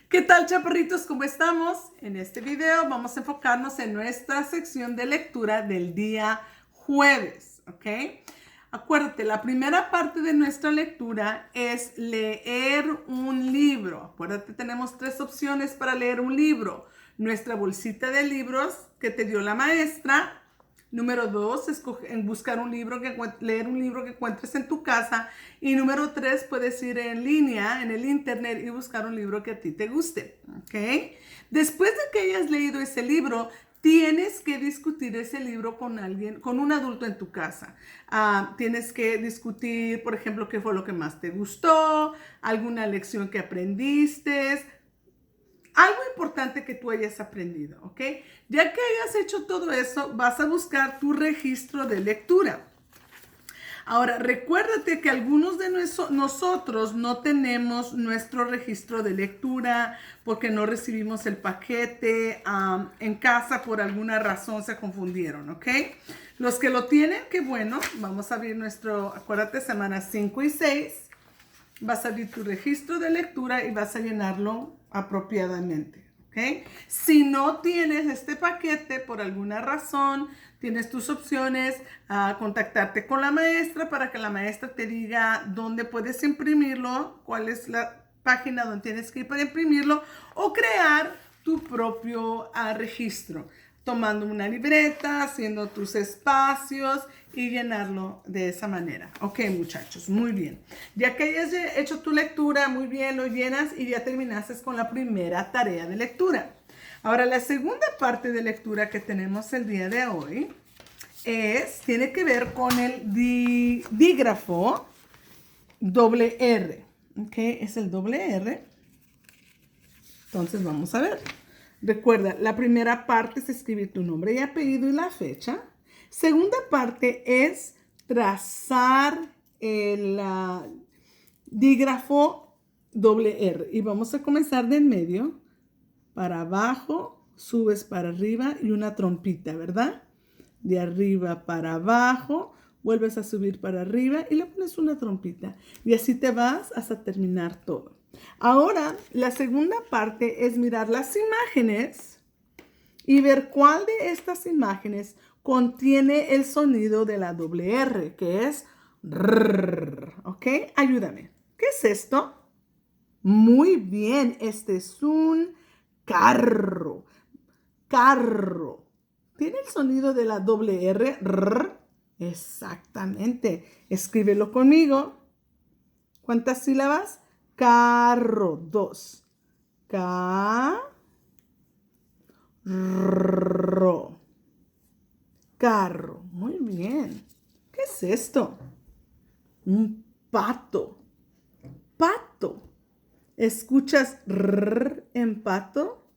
¿Qué tal, chaparritos? ¿Cómo estamos? En este video vamos a enfocarnos en nuestra sección de lectura del día jueves, ¿ok? Acuérdate, la primera parte de nuestra lectura es leer un libro. Acuérdate, tenemos tres opciones para leer un libro. Nuestra bolsita de libros que te dio la maestra. Número 2, buscar un libro leer un libro que encuentres en tu casa. Y número 3, puedes ir en línea, en el internet y buscar un libro que a ti te guste. ¿Ok? Después de que hayas leído ese libro, tienes que discutir ese libro con alguien, con un adulto en tu casa. Tienes que discutir, por ejemplo, qué fue lo que más te gustó, alguna lección que aprendiste, algo importante que tú hayas aprendido, ¿ok? Ya que hayas hecho todo eso, vas a buscar tu registro de lectura. Ahora, recuérdate que algunos de nosotros no tenemos nuestro registro de lectura porque no recibimos el paquete en casa, por alguna razón se confundieron, ¿ok? Los que lo tienen, qué bueno, vamos a abrir acuérdate, semanas 5 y 6. Vas a abrir tu registro de lectura y vas a llenarlo apropiadamente. ¿Okay? Si no tienes este paquete por alguna razón, tienes tus opciones a contactarte con la maestra para que la maestra te diga dónde puedes imprimirlo, cuál es la página donde tienes que ir para imprimirlo, o crear tu propio registro, tomando una libreta, haciendo tus espacios y llenarlo de esa manera. Ok, muchachos, muy bien. Ya que hayas hecho tu lectura, muy bien, lo llenas y ya terminaste con la primera tarea de lectura. Ahora, la segunda parte de lectura que tenemos el día de hoy tiene que ver con el dígrafo doble R. Ok, es el doble R. Entonces vamos a ver. Recuerda, la primera parte es escribir tu nombre y apellido y la fecha. Segunda parte es trazar el dígrafo doble R. Y vamos a comenzar de en medio para abajo, subes para arriba y una trompita, ¿verdad? De arriba para abajo, vuelves a subir para arriba y le pones una trompita. Y así te vas hasta terminar todo. Ahora, la segunda parte es mirar las imágenes y ver cuál de estas imágenes contiene el sonido de la doble R, que es RRR. ¿Ok? Ayúdame. ¿Qué es esto? Muy bien, este es un carro. Carro. ¿Tiene el sonido de la doble R? RRR. Exactamente. Escríbelo conmigo. ¿Cuántas sílabas? Carro. 2. Carro. Carro. Muy bien. ¿Qué es esto? Un pato. Pato. ¿Escuchas rrr en pato?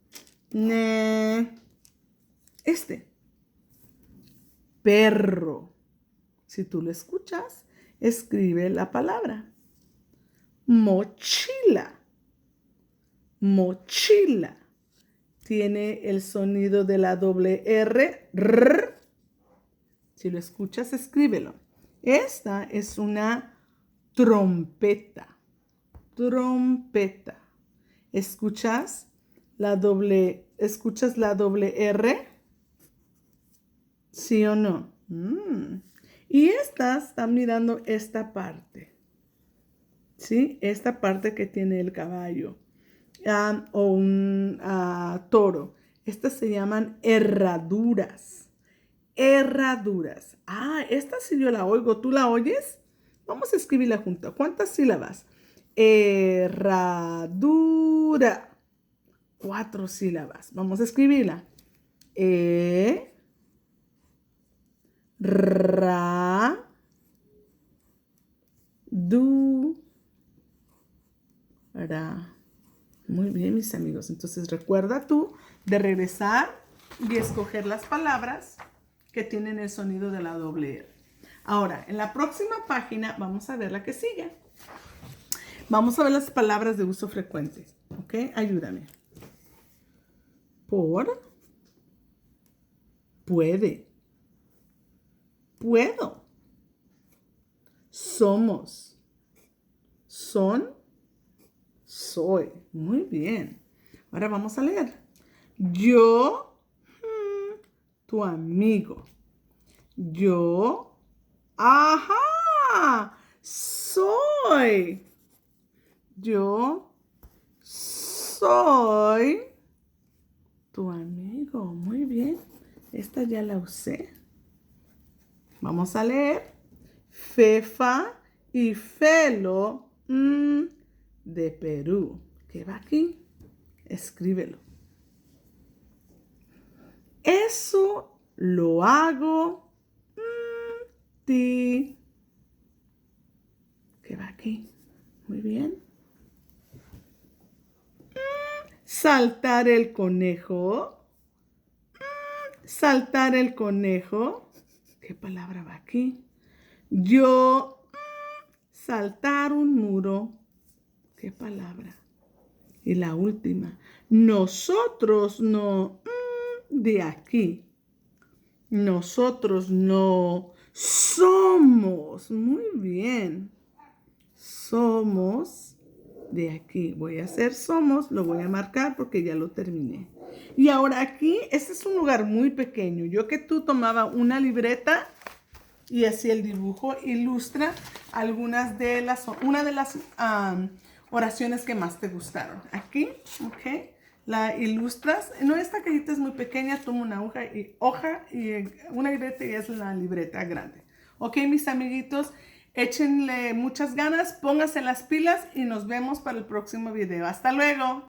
Este. Perro. Si tú lo escuchas, escribe la palabra. Mochila. Mochila. Tiene el sonido de la doble R. Rrr. Si lo escuchas, escríbelo. Esta es una trompeta. Trompeta. ¿Escuchas la doble R? ¿Sí o no? Y están mirando esta parte. ¿Sí? Esta parte que tiene el caballo. O un toro. Estas se llaman herraduras. Herraduras. Esta sí yo la oigo. ¿Tú la oyes? Vamos a escribirla junto. ¿Cuántas sílabas? Herradura. 4 sílabas. Vamos a escribirla. Ra. Muy bien, mis amigos. Entonces recuerda tú de regresar y escoger las palabras que tienen el sonido de la doble R. Ahora, en la próxima página vamos a ver la que sigue. Vamos a ver las palabras de uso frecuente. ¿Ok? Ayúdame. Por. Puede. Puedo. Somos. Son. Soy. Muy bien. Ahora vamos a leer. Yo, tu amigo. Yo, ajá, soy. Yo soy tu amigo. Muy bien. Esta ya la usé. Vamos a leer. Fefa y Felo de Perú. ¿Qué va aquí? Escríbelo. Eso lo hago ti. ¿Qué va aquí? Muy bien. Saltar el conejo. Saltar el conejo. ¿Qué palabra va aquí? Yo saltar un muro. ¿Qué palabra? Y la última. Nosotros no de aquí. Nosotros no somos. Muy bien. Somos de aquí. Voy a hacer somos. Lo voy a marcar porque ya lo terminé. Y ahora aquí, este es un lugar muy pequeño. Yo que tú tomaba una libreta y hacía el dibujo, ilustra una de las oraciones que más te gustaron. Aquí, ok, la ilustras. No, esta cajita es muy pequeña, toma una hoja y una libreta y es la libreta grande. Ok, mis amiguitos, échenle muchas ganas, pónganse las pilas y nos vemos para el próximo video. Hasta luego.